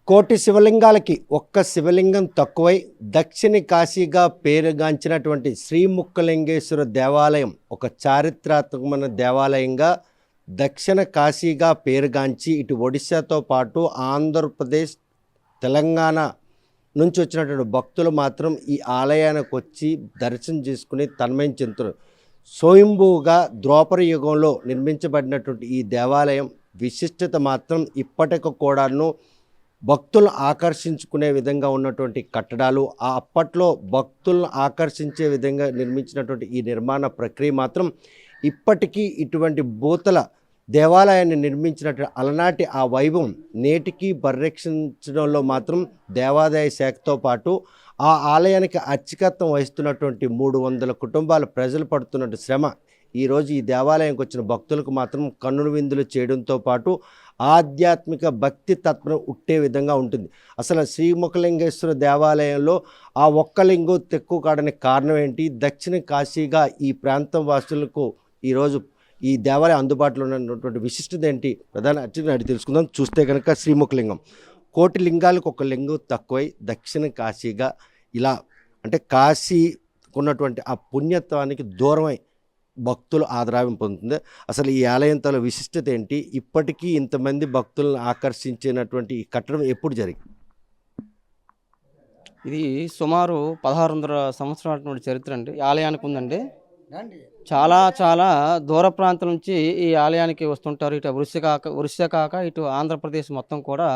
కోటి శివలింగాలకి ఒక్క శివలింగం తక్కువై దక్షిణ కాశీగా పేరుగాంచినటువంటి శ్రీముక్కలింగేశ్వర దేవాలయం ఒక చారిత్రాత్మకమైన దేవాలయంగా దక్షిణ కాశీగా పేరుగాంచి ఇటు ఒడిశాతో పాటు ఆంధ్రప్రదేశ్ తెలంగాణ నుంచి వచ్చినటువంటి భక్తులు మాత్రం ఈ ఆలయానికి వచ్చి దర్శనం చేసుకుని తన్మయం చెందుతున్నారు. స్వయంభూగా ద్వాపర యుగంలో నిర్మించబడినటువంటి ఈ దేవాలయం విశిష్టత మాత్రం ఇప్పటికి కూడాను భక్తులను ఆకర్షించుకునే విధంగా ఉన్నటువంటి కట్టడాలు, ఆ అప్పట్లో భక్తులను ఆకర్షించే విధంగా నిర్మించినటువంటి ఈ నిర్మాణ ప్రక్రియ మాత్రం ఇప్పటికీ ఇటువంటి భూతల దేవాలయాన్ని నిర్మించినట్టు అలనాటి ఆ వైభవం నేటికి పరిరక్షించడంలో మాత్రం దేవాదాయ శాఖతో పాటు ఆ ఆలయానికి అర్చకత్వం వహిస్తున్నటువంటి 300 కుటుంబాల ప్రజలు పడుతున్నట్టు శ్రమ ఈరోజు ఈ దేవాలయంకి వచ్చిన భక్తులకు మాత్రం కన్నుల విందులు చేయడంతో పాటు ఆధ్యాత్మిక భక్తి తత్వం ఉట్టే విధంగా ఉంటుంది. అసలు శ్రీముఖలింగేశ్వర దేవాలయంలో ఆ ఒక్క లింగం తెక్కువ కాడడానికి కారణం ఏంటి? దక్షిణ కాశీగా ఈ ప్రాంతం వాసులకు ఈరోజు ఈ దేవాలయం అందుబాటులో ఉన్నటువంటి విశిష్టత ఏంటి? ప్రధాన అర్చకుని అడిగి తెలుసుకుందాం. చూస్తే కనుక శ్రీముఖలింగం కోటి లింగాలకు ఒక లింగం తక్కువై దక్షిణ కాశీగా ఇలా అంటే కాశీకి ఉన్నటువంటి ఆ పుణ్యత్వానికి దూరమై భక్తులు ఆదరావం పొందుతుంది. అసలు ఈ ఆలయం తల విశిష్టత ఏంటి? ఇప్పటికీ ఇంతమంది భక్తులను ఆకర్షించినటువంటి ఈ కట్టడం ఎప్పుడు జరిగింది? ఇది సుమారు 1600 సంవత్సరాల చరిత్ర అండి ఈ ఆలయానికి ఉందండి. చాలా చాలా దూర ప్రాంతం నుంచి ఈ ఆలయానికి వస్తుంటారు. ఇటు ఒరిస్సా కాక ఇటు ఆంధ్రప్రదేశ్ మొత్తం కూడా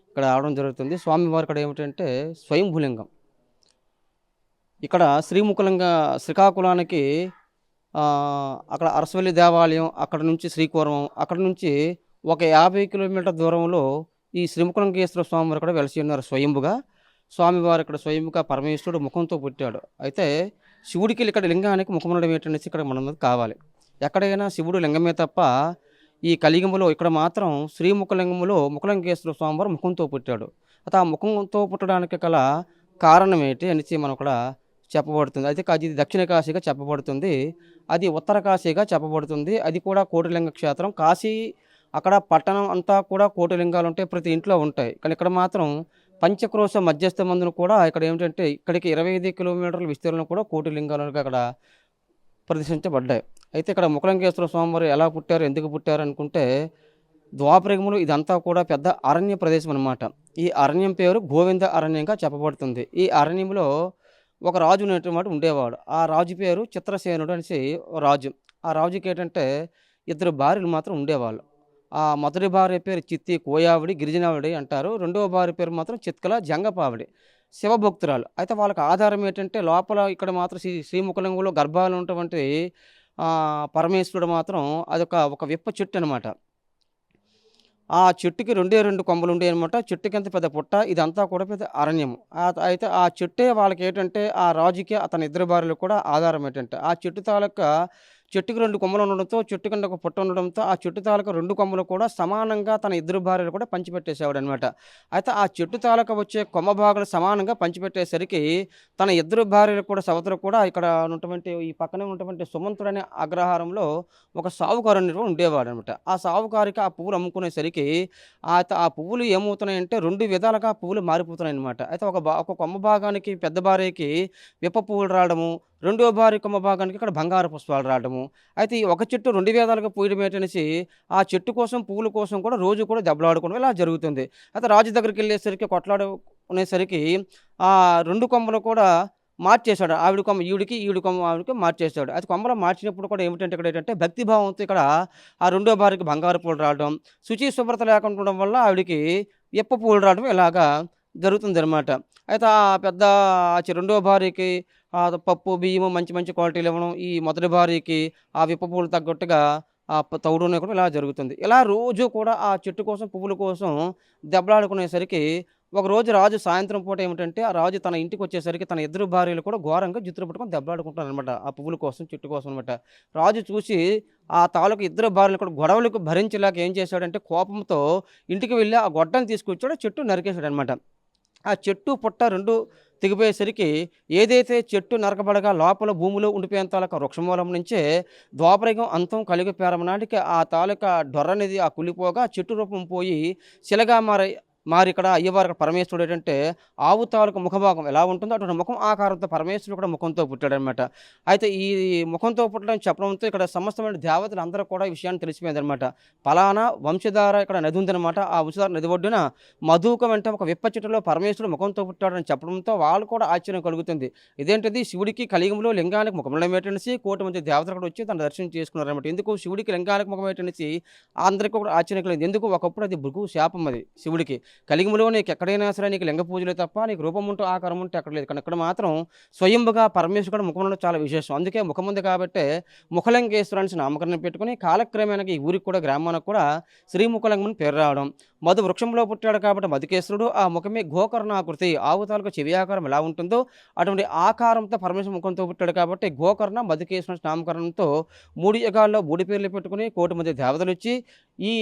ఇక్కడ రావడం జరుగుతుంది. స్వామివారి ఇక్కడ ఏమిటంటే స్వయంభూలింగం. ఇక్కడ శ్రీకాకుళానికి అక్కడ అరసవల్లి దేవాలయం, అక్కడ నుంచి శ్రీకూర్మం, అక్కడ నుంచి ఒక 50 కిలోమీటర్ దూరంలో ఈ శ్రీముఖలింగేశ్వర స్వామివారు కూడా వెలిసి ఉన్నారు స్వయంభుగా. స్వామివారు ఇక్కడ స్వయంభుగా పరమేశ్వరుడు ముఖంతో పుట్టాడు. అయితే శివుడికి ఇక్కడ లింగానికి ముఖం ఉండడం ఏంటనేసి ఇక్కడ మనం కావాలి. ఎక్కడైనా శివుడు లింగమే తప్ప ఈ కలియుగంలో ఇక్కడ మాత్రం శ్రీముఖలింగంలో ముఖలింగేశ్వర స్వామివారు ముఖంతో పుట్టాడు. అయితే ఆ ముఖంతో పుట్టడానికి గల కారణం ఏంటి అనేసి మనం ఇక్కడ చెప్పబడుతుంది. అయితే అది దక్షిణ కాశీగా చెప్పబడుతుంది, అది ఉత్తర కాశీగా చెప్పబడుతుంది. అది కూడా కోటిలింగ క్షేత్రం. కాశీ అక్కడ పట్టణం అంతా కూడా కోటిలింగాలు ఉంటాయి, ప్రతి ఇంట్లో ఉంటాయి. కానీ ఇక్కడ మాత్రం పంచక్రోశ మధ్యస్థ మందును కూడా ఇక్కడ ఏమిటంటే ఇక్కడికి 25 కిలోమీటర్ల విస్తీర్ణం కూడా కోటిలింగాలుగా అక్కడ ప్రదర్శించబడ్డాయి. అయితే ఇక్కడ ముఖలింగేశ్వర స్వామివారు ఎలా పుట్టారు, ఎందుకు పుట్టారు అనుకుంటే ద్వాపరయుగంలో ఇదంతా కూడా పెద్ద అరణ్య ప్రదేశం అన్నమాట. ఈ అరణ్యం పేరు గోవింద అరణ్యంగా చెప్పబడుతుంది. ఈ అరణ్యంలో ఒక రాజు అనేటువంటి ఉండేవాడు. ఆ రాజు పేరు చిత్రసేనుడు అనేసి రాజు. ఆ రాజుకి ఏంటంటే 2 భార్యలు మాత్రం ఉండేవాళ్ళు. ఆ మొదటి భార్య పేరు చిత్తి కోయావిడి గిరిజనావిడి అంటారు. రెండవ భార్య పేరు మాత్రం చిత్కల జంగపావిడి, శివభక్తురాలు. అయితే వాళ్ళకి ఆధారం ఏంటంటే లోపల ఇక్కడ మాత్రం శ్రీముఖలింగంలో గర్భాలు ఉన్నటువంటి పరమేశ్వరుడు మాత్రం ఒక విప్ప చెట్టు అనమాట. ఆ చెట్టుకి 2 కొమ్మలు ఉండేవి అనమాట. చెట్టుకి ఎంత పెద్ద పుట్ట, ఇదంతా కూడా పెద్ద అరణ్యము. అయితే ఆ చెట్టే వాళ్ళకి ఏంటంటే ఆ రాజుకి అతని 2 భార్యలు కూడా ఆధారం ఏంటంటే ఆ చెట్టు తాలూకా చెట్టుకి 2 కొమ్మలు ఉండడంతో, చెట్టు కింద ఒక పుట్ట ఉండడంతో ఆ చెట్టు తాలూకా 2 కొమ్మలు కూడా సమానంగా తన 2 భార్యలు కూడా పంచిపెట్టేసేవాడు అనమాట. అయితే ఆ చెట్టు తాలూకా వచ్చే కొమ్మ భాగాలు సమానంగా పంచిపెట్టేసరికి తన 2 భార్యలు కూడా సవతులు కూడా ఇక్కడ ఉన్నటువంటి ఈ పక్కనే ఉన్నటువంటి సుమంతుడు అనే అగ్రహారంలో ఒక సావుకారు అనేవాడు ఉండేవాడు అనమాట. ఆ సావుకారికి ఆ పువ్వులు అమ్ముకునేసరికి ఆ పువ్వులు ఏమవుతున్నాయంటే 2 విధాలుగా పువ్వులు మారిపోతున్నాయి అనమాట. అయితే ఒక కొమ్మ భాగానికి పెద్ద భార్యకి విప్ప పువ్వులు రావడము, రెండో భార్య కొమ్మ భాగానికి ఇక్కడ బంగారు పుష్పాలు రావడము. అయితే ఈ ఒక చెట్టు 2 విధాలుగా పూయడం ఏంటనేసి ఆ చెట్టు కోసం పువ్వుల కోసం కూడా రోజు కూడా దెబ్బలాడుకోవడం ఇలా జరుగుతుంది. అయితే రాజు దగ్గరికి వెళ్ళేసరికి కొట్లాడుకునేసరికి ఆ 2 కొమ్మలు కూడా మార్చేశాడు. ఆవిడ కొమ్మ ఈవిడి కొమ్మ ఆవిడకి మార్చేశాడు. అది కొమ్మలు మార్చినప్పుడు కూడా ఏమిటంటే ఇక్కడ ఏంటంటే భక్తిభావంతో ఇక్కడ ఆ రెండో భార్యకి బంగారు పూలు రావడం, శుచి శుభ్రత లేకుండా ఉండడం వల్ల ఆవిడికి ఇప్ప పూలు రావడం ఇలాగా జరుగుతుందన్నమాట. అయితే ఆ పెద్ద రెండో భార్యకి పప్పు బియ్యము మంచి మంచి క్వాలిటీలు ఇవ్వడం, ఈ మొదటి భార్యకి ఆ విప్ప పూలు తగ్గట్టుగా తౌడు కూడా ఇలా జరుగుతుంది. ఇలా రోజు కూడా ఆ చెట్టు కోసం పువ్వుల కోసం దెబ్బలాడుకునేసరికి ఒకరోజు రాజు సాయంత్రం పూట ఏమిటంటే ఆ రాజు తన ఇంటికి వచ్చేసరికి తన 2 భార్యలు కూడా ఘోరంగా జుత్తులు పట్టుకొని దెబ్బలాడుకుంటారు అనమాట ఆ పువ్వుల కోసం, చెట్టు కోసం అనమాట. రాజు చూసి ఆ తాలూకు 2 భార్యలు కూడా గొడవలకు భరించలేక ఏం చేశాడంటే కోపంతో ఇంటికి వెళ్ళి ఆ గొడ్డని తీసుకొచ్చాడు, చెట్టు నరికేశాడు అనమాట. ఆ చెట్టు పుట్ట 2 తెగిపోయేసరికి ఏదైతే చెట్టు నరకబడగా లోపల భూమిలో ఉండిపోయేంత తాలూకా వృక్షమూలం నుంచే ద్వాపరయుగం అంతం కలిగిపోయారం నాటికి ఆ తాలూకా డొర్ర అనేది ఆ కులిపోగా చెట్టు రూపం పోయి శిలగా మరి ఇక్కడ అయ్యవారు ఇక్కడ పరమేశ్వరుడు ఏంటంటే ఆవు తాలూకు ముఖభాగం ఎలా ఉంటుందో అటువంటి ముఖం ఆకారంతో పరమేశ్వరుడు కూడా ముఖంతో పుట్టాడనమాట. అయితే ఈ ముఖంతో పుట్టడం చెప్పడంతో ఇక్కడ సమస్తమైన దేవతలు అందరూ కూడా ఈ విషయాన్ని తెలిసిపోయిందనమాట. పలానా వంశధార ఇక్కడ నది ఉందనమాట. ఆ వంశధార నది ఒడ్డున మధుకం అంటే ఒక విప్ప చెట్టులో పరమేశ్వరుడు ముఖంతో పుట్టాడని చెప్పడంతో వాళ్ళు కూడా ఆశ్చర్యం కలుగుతుంది. ఇదేంటిది శివుడికి కలియుగంలో లింగానికి ముఖంలో ఏంటనేసి కోటి మంది దేవతలు కూడా వచ్చి తన దర్శనం చేసుకున్నారనమాట. ఎందుకు శివుడికి లింగానికి ముఖం ఏంటనేసి అందరికీ కూడా ఆశ్చర్యం కలిగింది. ఎందుకు ఒకప్పుడు అది భృగు శాపం, అది శివుడికి. కలియుగంలో నీకు ఎక్కడైనా సరే నీకు లింగ పూజలే తప్ప నీకు రూపం ఉంటూ ఆకారం ఉంటే ఎక్కడ లేదు, కానీ ఇక్కడ మాత్రం స్వయంభుగా పరమేశ్వరుడు ముఖం ఉండడం చాలా విశేషం. అందుకే ముఖం ఉంది కాబట్టి ముఖలింగేశ్వరాన్ని నామకరణం పెట్టుకుని కాలక్రమేణా ఈ ఊరికి కూడా గ్రామానికి కూడా శ్రీముఖలింగం అని పేరు రావడం. మధు వృక్షంలో పుట్టాడు కాబట్టి మధుకేశ్వరుడు. ఆ ముఖమే గోకర్ణాకృతి, ఆవు తాలూకు చెవి ఆకారం ఎలా ఉంటుందో అటువంటి ఆకారంతో పరమేశ్వర ముఖంతో పుట్టాడు కాబట్టి గోకర్ణ మధుకేశ్వరుడు నామకరణంతో 3 యుగాల్లో 3 పేర్లు పెట్టుకుని కోటి మంది దేవతలు వచ్చి ఈ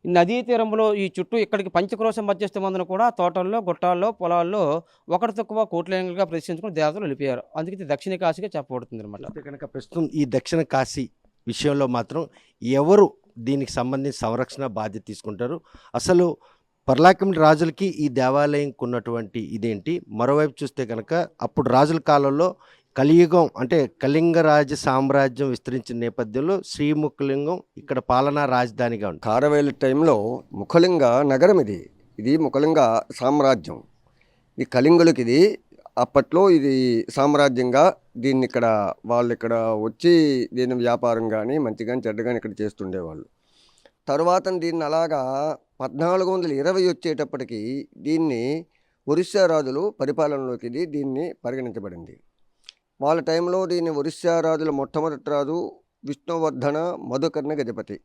నదీ తీరంలో ఈ చుట్టూ ఇక్కడికి పంచక్రోశం మధ్యస్థ మందును కూడా తోటల్లో, గుట్టాల్లో, పొలాల్లో ఒకటి తక్కువ కోట్లేంగులుగా ప్రదర్శించుకుని దేవతలు వెళ్ళిపోయారు. అందుకే ఇది దక్షిణ కాశీగా చెప్పబడుతుంది అనమాట. అయితే కనుక ప్రస్తుతం ఈ దక్షిణ కాశీ విషయంలో మాత్రం ఎవరు దీనికి సంబంధించి సంరక్షణ బాధ్యత తీసుకుంటారు? అసలు పర్లాకిమిడి రాజులకి ఈ దేవాలయంకి ఉన్నటువంటి ఇదేంటి? మరోవైపు చూస్తే కనుక అప్పుడు రాజుల కాలంలో కలియుగం అంటే కళింగ రాజ్య సామ్రాజ్యం విస్తరించిన నేపథ్యంలో శ్రీముఖలింగం ఇక్కడ పాలనా రాజధానిగా ఉంది. కారవేల టైంలో ముఖలింగ నగరం ఇది. ఇది ముఖలింగ సామ్రాజ్యం. ఈ కళింగులకి ఇది అప్పట్లో ఇది సామ్రాజ్యంగా దీన్ని ఇక్కడ వాళ్ళు ఇక్కడ వచ్చి దీని వ్యాపారం కానీ మంచి కానీ చెడ్డ కానీ ఇక్కడ చేస్తుండేవాళ్ళు. తర్వాత దీన్ని అలాగా 1420 వచ్చేటప్పటికి దీన్ని ఒరిస్సా రాజులు పరిపాలనలోకి దీన్ని పరిగణించబడింది. వాళ్ళ టైంలో దీన్ని ఒరిస్సా రాజుల మొట్టమొదటి రాజు విష్ణువర్ధన మధుకర్ణ గజపతి.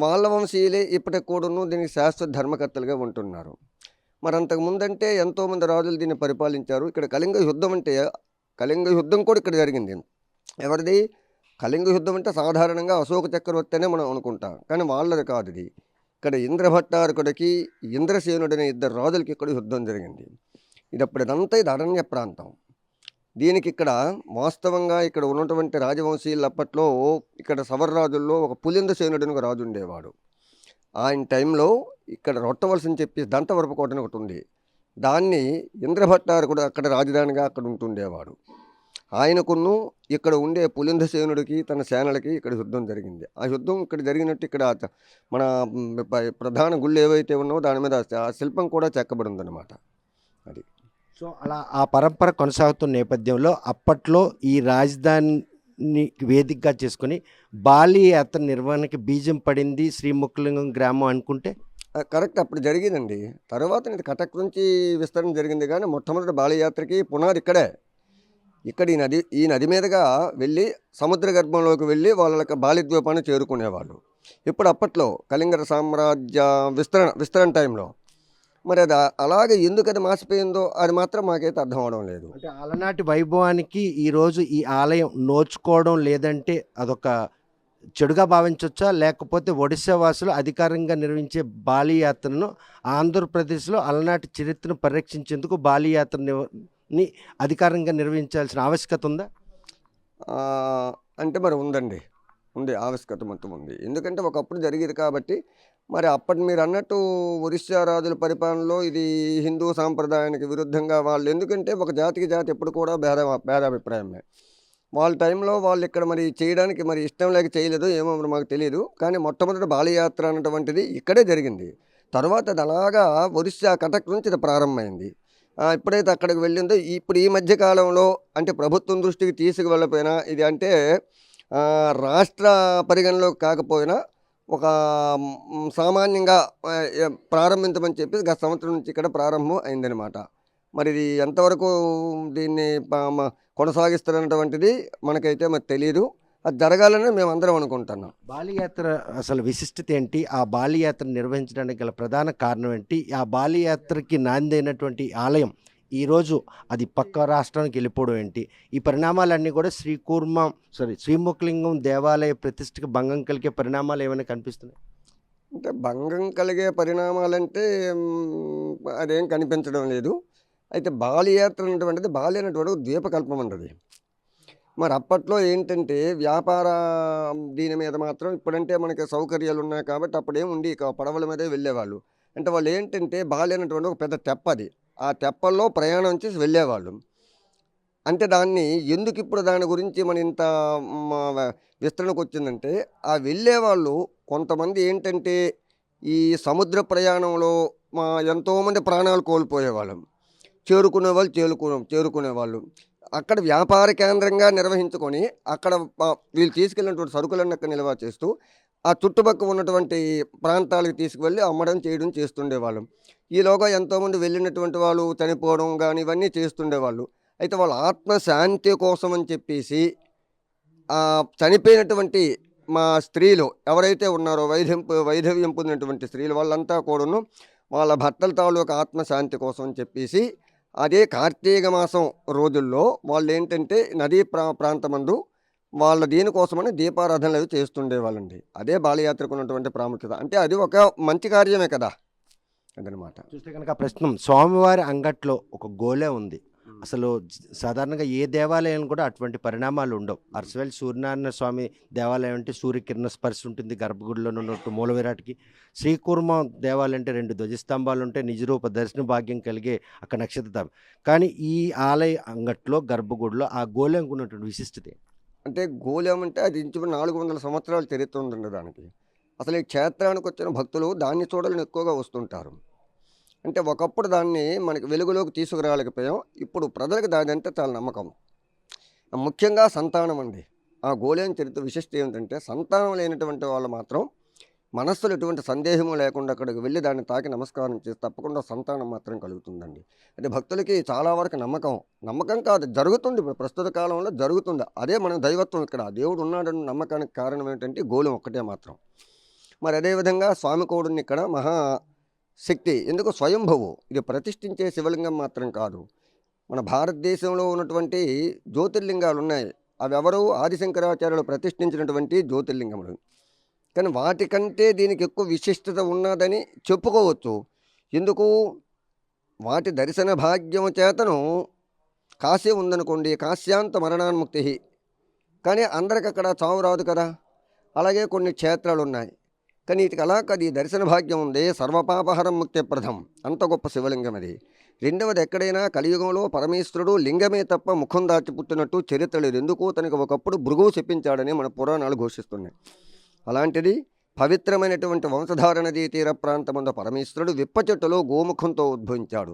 వాళ్ళ వంశీయులే ఇప్పటికి కూడాను దీనికి శాశ్వత ధర్మకర్తలుగా ఉంటున్నారు. మరి అంతకుముందంటే ఎంతోమంది రాజులు దీన్ని పరిపాలించారు. ఇక్కడ కళింగ యుద్ధం అంటే కళింగ యుద్ధం కూడా ఇక్కడ జరిగింది. ఎవరిది? కళింగ యుద్ధం అంటే సాధారణంగా అశోక చక్రవర్తి అనే మనం అనుకుంటాం, కానీ వాళ్ళది కాదు. ఇది ఇక్కడ ఇంద్రభట్టారకుడికి ఇంద్రసేనుడనే 2 రాజులకి ఇక్కడ యుద్ధం జరిగింది. ఇది అప్పుడంతా ఇది అరణ్య ప్రాంతం. దీనికి ఇక్కడ వాస్తవంగా ఇక్కడ ఉన్నటువంటి రాజవంశీయులు అప్పట్లో ఇక్కడ సవర్రాజుల్లో ఒక పులిందసేనుడని ఒక రాజు ఉండేవాడు. ఆయన టైంలో ఇక్కడ రొట్టవలసి అని చెప్పి దంతవరపు కోట అని ఒకటి ఉంది. దాన్ని ఇంద్రభట్టారకుడు అక్కడ రాజధానిగా అక్కడ ఉంటుండేవాడు. ఆయనకును ఇక్కడ ఉండే పులిందసేనుడికి తన సేనలకి ఇక్కడ యుద్ధం జరిగింది. ఆ యుద్ధం ఇక్కడ జరిగినట్టు ఇక్కడ మన ప్రధాన గుళ్ళు ఏవైతే ఉన్నావో దాని మీద ఆ శిల్పం కూడా చెక్కబడి ఉందన్నమాట. అది సో అలా ఆ పరంపర కొనసాగుతున్న నేపథ్యంలో అప్పట్లో ఈ రాజధాని వేదికగా చేసుకుని బాలి యాత్ర నిర్వహణకి బీజం పడింది శ్రీముఖలింగం గ్రామం అనుకుంటే కరెక్ట్. అప్పుడు జరిగిందండి. తర్వాత ఇది కటక్ నుంచి విస్తరణ జరిగింది, కానీ మొట్టమొదటి బాలయాత్రకి పునాది ఇక్కడే. ఇక్కడ ఈ నది మీదుగా వెళ్ళి సముద్ర గర్భంలోకి వెళ్ళి వాళ్ళకి బాలిద్వీపాన్ని చేరుకునేవాళ్ళు. ఇప్పుడు అప్పట్లో కళింగ సామ్రాజ్య విస్తరణ టైంలో మరి అది అలాగే ఎందుకు అది మాసిపోయిందో అది మాత్రం మాకైతే అర్థం అవడం లేదు. అంటే అలనాటి వైభవానికి ఈరోజు ఈ ఆలయం నోచుకోవడం లేదంటే అదొక చెడుగా భావించవచ్చా? లేకపోతే ఒడిశా వాసులు అధికారంగా నిర్వహించే బాలి యాత్రను ఆంధ్రప్రదేశ్లో అలనాటి చరిత్రను పరిరక్షించేందుకు బాలి యాత్రని అధికారంగా నిర్వహించాల్సిన ఆవశ్యకత ఉందా? అంటే మరి ఉందండి, ఉంది, ఆవశ్యకత మొత్తం ఉంది. ఎందుకంటే ఒకప్పుడు జరిగేది కాబట్టి. మరి అప్పటి మీరు అన్నట్టు ఒరిస్సా రాజుల పరిపాలనలో ఇది హిందూ సాంప్రదాయానికి విరుద్ధంగా వాళ్ళు, ఎందుకంటే ఒక జాతికి జాతి ఎప్పుడు కూడా భేదాభిప్రాయమే. వాళ్ళ టైంలో వాళ్ళు ఇక్కడ మరి చేయడానికి మరి ఇష్టం లేక చేయలేదు, ఏమో మాకు తెలియదు. కానీ మొట్టమొదటి బాలయాత్ర అన్నటువంటిది ఇక్కడే జరిగింది. తర్వాత అది అలాగా ఒరిస్సా కటక్ నుంచి ఇది ప్రారంభమైంది. ఎప్పుడైతే అక్కడికి వెళ్ళిందో ఇప్పుడు ఈ మధ్యకాలంలో అంటే ప్రభుత్వం దృష్టికి తీసుకువెళ్ళపోయినా ఇది అంటే రాష్ట్ర పరిగణలోకి కాకపోయినా ఒక సామాన్యంగా ప్రారంభించమని చెప్పి గత సంవత్సరం నుంచి ఇక్కడ ప్రారంభం అయిందనమాట. మరి ఇది ఎంతవరకు దీన్ని కొనసాగిస్తున్నటువంటిది మనకైతే మరి తెలియదు. అది జరగాలని మేము అందరం అనుకుంటున్నాం. బాలియాత్ర అసలు విశిష్టత ఏంటి? ఆ బాలియాత్ర నిర్వహించడానికి గల ప్రధాన కారణం ఏంటి? ఆ బాలియాత్రకి నాంది అయినటువంటి ఆలయం ఈరోజు అది పక్క రాష్ట్రానికి వెళ్ళిపోవడం ఏంటి? ఈ పరిణామాలన్నీ కూడా శ్రీముఖలింగం దేవాలయ ప్రతిష్టకి భంగం కలిగే పరిణామాలు ఏమైనా కనిపిస్తున్నాయి? అంటే భంగం కలిగే పరిణామాలంటే అదేం కనిపించడం లేదు. అయితే బాలియాత్ర అనేటువంటిది అనేటువంటి ద్వీపకల్పం ఉంటుంది. మరి అప్పట్లో ఏంటంటే వ్యాపార దీని మీద మాత్రం, ఇప్పుడంటే మనకి సౌకర్యాలు ఉన్నాయి కాబట్టి అప్పుడేం ఉండి పడవల మీదే వెళ్ళేవాళ్ళు. అంటే వాళ్ళు ఏంటంటే బాలేనటువంటి ఒక పెద్ద తెప్ప అది. ఆ తెప్పల్లో ప్రయాణం చేసి వెళ్ళేవాళ్ళు. అంటే దాన్ని ఎందుకు ఇప్పుడు దాని గురించి మన ఇంత విస్తరణకు వచ్చిందంటే, ఆ వెళ్ళేవాళ్ళు కొంతమంది ఏంటంటే ఈ సముద్ర ప్రయాణంలో ఎంతోమంది ప్రాణాలు కోల్పోయేవాళ్ళం. చేరుకునేవాళ్ళు. అక్కడ వ్యాపార కేంద్రంగా నిర్వహించుకొని అక్కడ వీళ్ళు తీసుకెళ్ళినటువంటి సరుకులన్నీ అక్కడ నిల్వ చేస్తూ ఆ చుట్టుపక్కల ఉన్నటువంటి ప్రాంతాలకు తీసుకువెళ్ళి అమ్మడం చేయడం చేస్తుండేవాళ్ళం. ఈలోగా ఎంతోమంది వెళ్ళినటువంటి వాళ్ళు చనిపోవడం కానీ ఇవన్నీ చేస్తుండేవాళ్ళు. అయితే వాళ్ళ ఆత్మశాంతి కోసం అని చెప్పేసి చనిపోయినటువంటి మా స్త్రీలు ఎవరైతే ఉన్నారో వైధవ్యం పొందినటువంటి స్త్రీలు వాళ్ళంతా కూడాను వాళ్ళ భర్తల తాలూకు ఆత్మశాంతి కోసం అని చెప్పేసి అదే కార్తీక మాసం రోజుల్లో వాళ్ళు ఏంటంటే నదీ ప్రాంతమందు వాళ్ళ దీనికోసమని దీపారాధనలు అవి చేస్తుండేవాళ్ళండి. అదే బాలయాత్రకు ఉన్నటువంటి ప్రాముఖ్యత. అంటే అది ఒక మంచి కార్యమే కదా అదనమాట. చూస్తే కనుక ప్రస్తుతం స్వామివారి అంగట్లో ఒక గోలె ఉంది. అసలు సాధారణంగా ఏ దేవాలయం కూడా అటువంటి పరిణామాలు ఉండవు. అరసవెల్లి సూర్యనారాయణ స్వామి దేవాలయం అంటే సూర్యకిరణ స్పర్శ ఉంటుంది గర్భగుడిలో ఉన్నట్టు మూల విరాట్కి. శ్రీకూర్మ దేవాలయం అంటే 2 ధ్వజస్తంభాలు ఉంటాయి, నిజరూప దర్శన భాగ్యం కలిగే అక్కడ నక్షత్రం. కానీ ఈ ఆలయ అంగట్లో గర్భగుడిలో ఆ గోలెంకు ఉన్నటువంటి విశిష్టత అంటే గోళం అంటే అది ఇంచుమించు 400 సంవత్సరాల చరిత్ర ఉందండి దానికి. అసలు ఈ క్షేత్రానికి వచ్చిన భక్తులు దాన్ని చూడాలని ఎక్కువగా వస్తుంటారు. అంటే ఒకప్పుడు దాన్ని మనకి వెలుగులోకి తీసుకురాలేకపోయాం. ఇప్పుడు ప్రజలకు దాని అంటే చాలా నమ్మకం. ముఖ్యంగా సంతానం అండి. ఆ గోళం చరిత్ర విశిష్టత ఏమిటంటే సంతానం లేనటువంటి వాళ్ళు మాత్రం మనస్సులో ఎటువంటి సందేహము లేకుండా అక్కడికి వెళ్ళి దాన్ని తాకి నమస్కారం చేసి తప్పకుండా సంతానం మాత్రం కలుగుతుందండి. అంటే భక్తులకి చాలా వరకు నమ్మకం కాదు, జరుగుతుంది. ఇప్పుడు ప్రస్తుత కాలంలో జరుగుతుంది. అదే మన దైవత్వం. ఇక్కడ దేవుడు ఉన్నాడని నమ్మకానికి కారణం ఏంటంటే గోళం ఒక్కటే మాత్రం. మరి అదేవిధంగా స్వామికోడుని ఇక్కడ మహాశక్తి ఎందుకు స్వయంభువు. ఇది ప్రతిష్ఠించే శివలింగం మాత్రం కాదు. మన భారతదేశంలో ఉన్నటువంటి జ్యోతిర్లింగాలు ఉన్నాయి. అవి ఎవరు ఆదిశంకరాచార్యులు ప్రతిష్ఠించినటువంటి జ్యోతిర్లింగములు. కానీ వాటికంటే దీనికి ఎక్కువ విశిష్టత ఉన్నదని చెప్పుకోవచ్చు. ఎందుకు? వాటి దర్శన భాగ్యం చేతను కాశీ ఉందనుకోండి, కాశ్యాంత మరణాన్ముక్తి. కానీ అందరికి అక్కడ చావు రాదు కదా. అలాగే కొన్ని క్షేత్రాలు ఉన్నాయి. కానీ వీటికి అలా కాదు. ఈ దర్శన భాగ్యం ఉంది. సర్వపాపహరం ముక్తిప్రదం. అంత గొప్ప శివలింగం అది. రెండవది, ఎక్కడైనా కలియుగంలో పరమేశ్వరుడు లింగమే తప్ప ముఖం దాచి పుట్టినట్టు చరిత్ర లేదు. ఎందుకు? తనకు ఒకప్పుడు భృగువు చెప్పించాడని మన పురాణాలు ఘోషిస్తున్నాయి. అలాంటిది పవిత్రమైనటువంటి వంశధార నదీ తీర ప్రాంతముందు పరమేశ్వరుడు విప్ప చెట్టులో గోముఖంతో ఉద్భవించాడు.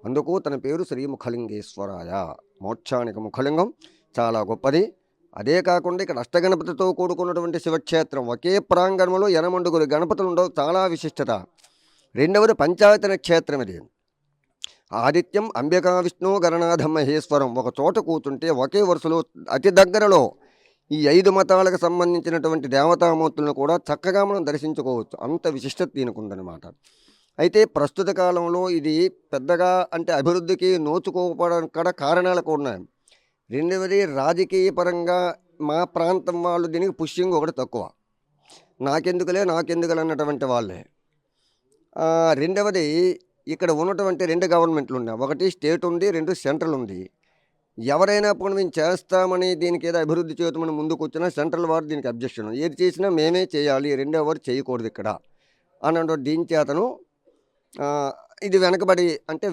అందుకు తన పేరు శ్రీముఖలింగేశ్వరాయ. మోక్షానికి ముఖలింగం చాలా గొప్పది. అదే కాకుండా ఇక్కడ అష్టగణపతితో కూడుకున్నటువంటి శివక్షేత్రం. ఒకే ప్రాంగణంలో 8 గణపతులు ఉండవు. చాలా విశిష్టత. రెండవది పంచాయతన క్షేత్రం. ఇది ఆదిత్యం అంబికా విష్ణు గణనాథం మహేశ్వరం. ఒక చోట కూర్చుంటే ఒకే వరుసలో అతి దగ్గరలో ఈ 5 మతాలకు సంబంధించినటువంటి దేవతామూర్తులను కూడా చక్కగా మనం దర్శించుకోవచ్చు. అంత విశిష్టత దీనికి ఉందన్నమాట. అయితే ప్రస్తుత కాలంలో ఇది పెద్దగా అంటే అభివృద్ధికి నోచుకోకపోవడానికి కూడా కారణాలు కూడా ఉన్నాయి. రెండవది, రాజకీయ పరంగా మా ప్రాంతం వాళ్ళు దీనికి పుష్యింగ్ ఒకటి తక్కువ. నాకెందుకులే అన్నటువంటి వాళ్ళే. రెండవది, ఇక్కడ ఉన్నటువంటి 2 గవర్నమెంట్లు ఉన్నాయి. ఒకటి స్టేట్ ఉంది, 2 సెంట్రల్ ఉంది. ఎవరైనా ఇప్పుడు మేము చేస్తామని దీనికి ఏదో అభివృద్ధి చేద్దామని ముందుకు వచ్చినా సెంట్రల్ వారు దీనికి అబ్జెక్షన్. ఏది చేసినా మేమే చేయాలి, రెండో వారు చేయకూడదు ఇక్కడ అన్నటువంటి దీని చేతను ఇది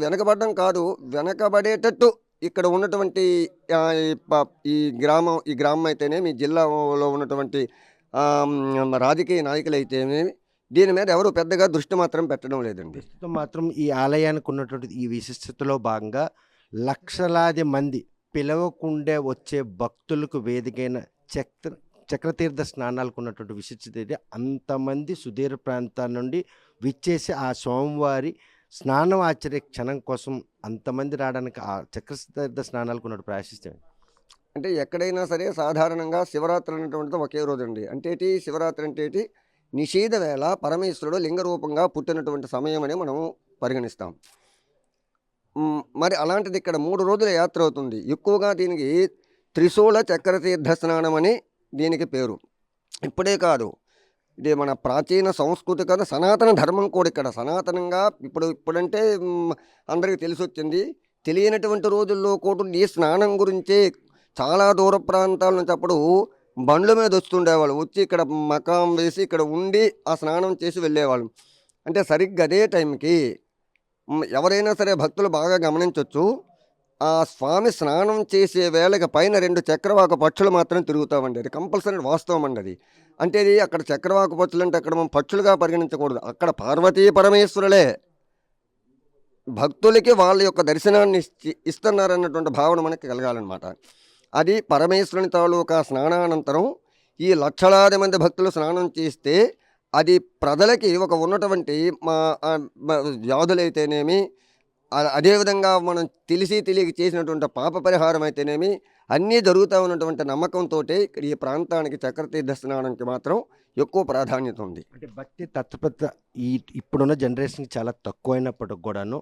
వెనకబడడం కాదు, వెనకబడేటట్టు ఇక్కడ ఉన్నటువంటి ఈ గ్రామం అయితేనే, మీ జిల్లాలో ఉన్నటువంటి రాజకీయ నాయకులు అయితేనేమి దీని మీద ఎవరు పెద్దగా దృష్టి మాత్రం పెట్టడం లేదండి. మాత్రం ఈ ఆలయానికి ఉన్నటువంటి ఈ విశిష్టతలో భాగంగా లక్షలాది మంది పిలవకుండే వచ్చే భక్తులకు వేదికైన చక్రతీర్థ స్నానాలకు ఉన్నటువంటి విశిష్టత ఇది. అంతమంది సుదూర ప్రాంతాల నుండి విచ్చేసి ఆ స్వామివారి స్నానం ఆచరే క్షణం కోసం అంతమంది రావడానికి ఆ చక్రతీర్థ స్నానాలకు ఉన్నట్టు ప్రాశస్త్యం. అంటే ఎక్కడైనా సరే సాధారణంగా శివరాత్రి అనేటువంటిది ఒకే రోజు అండి. అంటే శివరాత్రి అంటే నిషేధ వేళ పరమేశ్వరుడు లింగరూపంగా పుట్టినటువంటి సమయం అని మనం పరిగణిస్తాం. మరి అలాంటిది ఇక్కడ 3 రోజుల యాత్ర అవుతుంది. ఎక్కువగా దీనికి త్రిశూల చక్రతీర్థ స్నానం అని దీనికి పేరు. ఇప్పుడే కాదు, ఇది మన ప్రాచీన సంస్కృతి కదా, సనాతన ధర్మం కూడా ఇక్కడ సనాతనంగా ఇప్పుడంటే అందరికీ తెలిసి వచ్చింది. తెలియనటువంటి రోజుల్లో కూడా ఈ స్నానం గురించే చాలా దూర ప్రాంతాల నుంచి అప్పుడు బండ్ల మీద వస్తుండేవాళ్ళు. వచ్చి ఇక్కడ మకాం వేసి ఇక్కడ ఉండి ఆ స్నానం చేసి వెళ్ళేవాళ్ళు. అంటే సరిగ్గా అదే టైంకి ఎవరైనా సరే భక్తులు బాగా గమనించవచ్చు, ఆ స్వామి స్నానం చేసే వేళకి పైన 2 చక్రవాక పక్షులు మాత్రం తిరుగుతామండి. అది కంపల్సరీ వాస్తవం అండి అది. అంటే ఇది అక్కడ చక్రవాక పక్షులు అంటే అక్కడ మనం పక్షులుగా పరిగణించకూడదు. అక్కడ పార్వతీ పరమేశ్వరులే భక్తులకి వాళ్ళ యొక్క దర్శనాన్ని ఇస్తున్నారన్నటువంటి భావన మనకి కలగాలన్నమాట. అది పరమేశ్వరుని తాలూకా స్నానానంతరం ఈ లక్షలాది మంది భక్తులు స్నానం చేస్తే అది ప్రజలకి ఒక ఉన్నటువంటి వ్యాధులైతేనేమి, అదేవిధంగా మనం తెలియక చేసినటువంటి పాప పరిహారం అయితేనేమి అన్నీ జరుగుతూ ఉన్నటువంటి నమ్మకంతో ఇక్కడ ఈ ప్రాంతానికి చక్రతీర్థ స్నానానికి మాత్రం ఎక్కువ ప్రాధాన్యత ఉంది. అంటే భక్తి తత్పరత ఇప్పుడున్న జనరేషన్కి చాలా తక్కువైనప్పటికి కూడాను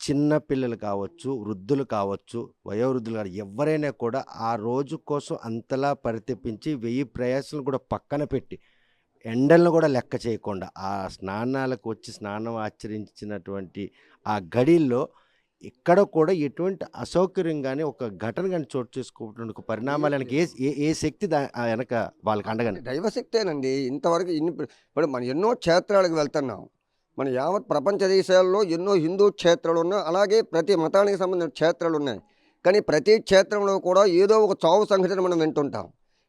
చిన్న పిల్లలు కావచ్చు, వృద్ధులు కావచ్చు, వయోవృద్ధులు కావచ్చు, ఎవరైనా కూడా ఆ రోజు కోసం అంతలా పరితపించి 1000 ప్రయాసాలను కూడా పక్కన పెట్టి ఎండలను కూడా లెక్క చేయకుండా ఆ స్నానాలకు వచ్చి స్నానం ఆచరించినటువంటి ఆ గడిల్లో ఎక్కడ కూడా ఎటువంటి అసౌకర్యం కానీ ఒక ఘటన కానీ చోటు చేసుకోవడానికి ఒక పరిణామాలు వెనక ఏ శక్తి వెనక వాళ్ళకి అండగానే దైవశక్తేనండి. ఇంతవరకు ఇప్పుడు మనం ఎన్నో క్షేత్రాలకు వెళ్తున్నాం. మన యావత్ ప్రపంచ దేశాల్లో ఎన్నో హిందూ క్షేత్రాలు ఉన్నాయి, అలాగే ప్రతి మతానికి సంబంధించిన క్షేత్రాలు ఉన్నాయి. కానీ ప్రతి క్షేత్రంలో కూడా ఏదో ఒక చావు సంఘటన మనం వింటుంటాం.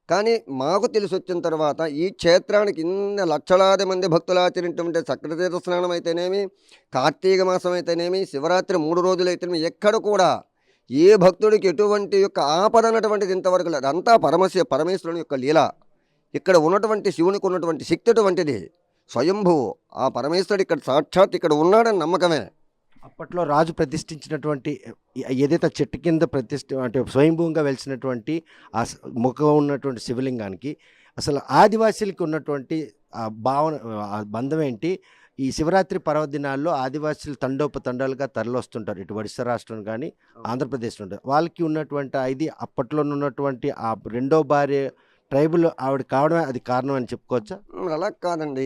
కానీ మాకు తెలిసి వచ్చిన తర్వాత ఈ క్షేత్రానికి ఇన్ని లక్షలాది మంది భక్తులు ఆచరించే చక్రతీర్థ స్నానం అయితేనేమి, కార్తీక మాసం అయితేనేమి, శివరాత్రి 3 రోజులు అయితేనేమి, ఎక్కడ కూడా ఏ భక్తుడికి ఎటువంటి యొక్క ఆపద అన్నటువంటిది ఇంతవరకు లేదు. అంతా పరమేశ్వరుని యొక్క లీల. ఇక్కడ ఉన్నటువంటి శివునికి ఉన్నటువంటి శక్తి అటువంటిది. స్వయంభువు ఆ పరమేశ్వరుడు ఇక్కడ సాక్షాత్ ఇక్కడ ఉన్నాడని నమ్మకమే. అప్పట్లో రాజు ప్రతిష్ఠించినటువంటి ఏదైతే చెట్టు కింద అంటే స్వయంభూంగా వెలిసినటువంటి ఆ ముఖం ఉన్నటువంటి శివలింగానికి అసలు ఆదివాసీలకి ఉన్నటువంటి ఆ భావన, ఆ బంధం ఏంటి? ఈ శివరాత్రి పర్వదినాల్లో ఆదివాసీలు తండోపతండాలుగా తరలివస్తుంటారు, ఇటు ఒడిశా రాష్ట్రం కానీ ఆంధ్రప్రదేశ్లో ఉంటారు. వాళ్ళకి ఉన్నటువంటి ఇది అప్పట్లో ఉన్నటువంటి ఆ రెండో భార్య ట్రైబుల్ ఆవిడ కావడమే అది కారణం అని చెప్పుకోవచ్చా? అలా కాదండి.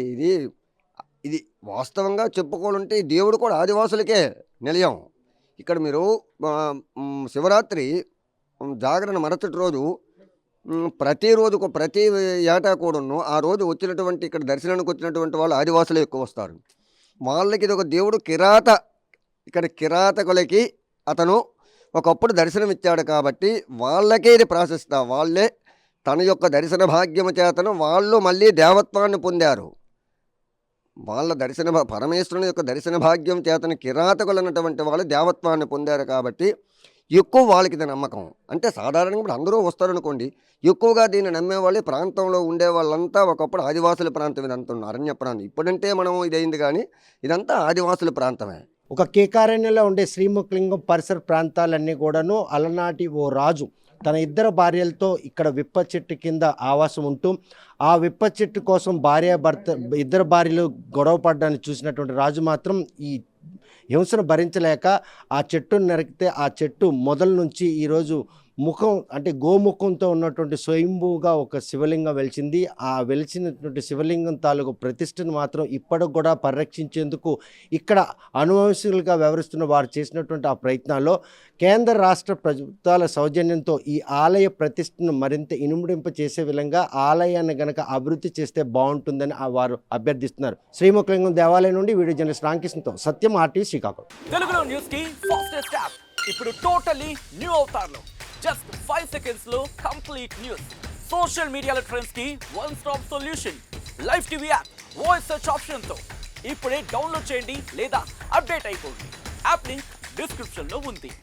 ఇది వాస్తవంగా చెప్పుకోవాలంటే దేవుడు కూడా ఆదివాసులకే నిలయం. ఇక్కడ మీరు శివరాత్రి జాగరణ మరుసటి రోజు ప్రతిరోజుకు ప్రతి ఏటా కూడాను ఆ రోజు వచ్చినటువంటి ఇక్కడ దర్శనానికి వచ్చినటువంటి వాళ్ళు ఆదివాసులే ఎక్కువ వస్తారు. వాళ్ళకి ఇది ఒక దేవుడు ఇక్కడ కిరాతకులకి అతను ఒకప్పుడు దర్శనం ఇచ్చాడు కాబట్టి వాళ్ళకే ఇది ప్రాశస్తా. వాళ్ళే తన యొక్క దర్శన భాగ్యము చేతను వాళ్ళు మళ్ళీ దేవత్వాన్ని పొందారు. వాళ్ళ పరమేశ్వరుని యొక్క దర్శన భాగ్యం చేతను కిరాతకులు అన్నటువంటి వాళ్ళు దేవత్వాన్ని పొందారు కాబట్టి ఎక్కువ వాళ్ళకి ఇది నమ్మకం. అంటే సాధారణంగా ఇప్పుడు అందరూ వస్తారనుకోండి, ఎక్కువగా దీన్ని నమ్మేవాళ్ళు ప్రాంతంలో ఉండే వాళ్ళంతా ఒకప్పుడు ఆదివాసుల ప్రాంతం. ఇదంతా అరణ్య ప్రాంతం. ఇప్పుడంటే మనం ఇదైంది, కానీ ఇదంతా ఆదివాసుల ప్రాంతమే. ఒక కేకారణ్యంలో ఉండే శ్రీముఖలింగం పరిసర ప్రాంతాలన్నీ కూడాను అలనాటి ఓ రాజు తన 2 భార్యలతో ఇక్కడ విప్ప చెట్టు కింద ఆవాసం ఉంటూ ఆ విప్ప చెట్టు కోసం భార్యాభర్త 2 భార్యలు గొడవ పడ్డాన్ని చూసినటువంటి రాజు మాత్రం ఈ హింసను భరించలేక ఆ చెట్టును నరికితే ఆ చెట్టు మొదల నుంచి ఈరోజు ముఖం అంటే గోముఖంతో ఉన్నటువంటి స్వయంభూగా ఒక శివలింగం వెలిచింది. ఆ వెలిచినటువంటి శివలింగం తాలూకు ప్రతిష్టను మాత్రం ఇప్పటికి కూడా పరిరక్షించేందుకు ఇక్కడ అనువంశికులుగా వ్యవహరిస్తున్న వారు చేసినటువంటి ఆ ప్రయత్నాల్లో కేంద్ర రాష్ట్ర ప్రభుత్వాల సౌజన్యంతో ఈ ఆలయ ప్రతిష్టను మరింత ఇనుమడింప చేసే విధంగా ఆలయాన్ని గనక అభివృద్ధి చేస్తే బాగుంటుందని వారు అభ్యర్థిస్తున్నారు. శ్రీముఖలింగం దేవాలయం నుండి వీడియో జర్నలిస్ట్ రామకృష్ణతో సత్యం, RTV శ్రీకాకుళం. తెలుగులో న్యూస్ కి ఫాస్టెస్ట్ యాప్ ఇప్పుడు టోటల్లీ న్యూ అవతార్లో జస్ట్ 5 seconds లో కంప్లీట్ న్యూస్. సోషల్ మీడియాలో ట్రెండ్స్ కి one stop solution. Live TV app voice search option తో ఇప్పుడే డౌన్లోడ్ చేయండి లేదా అప్డేట్ అయిపోండి. యాప్ లింక్ డిస్క్రిప్షన్ లో ఉంది.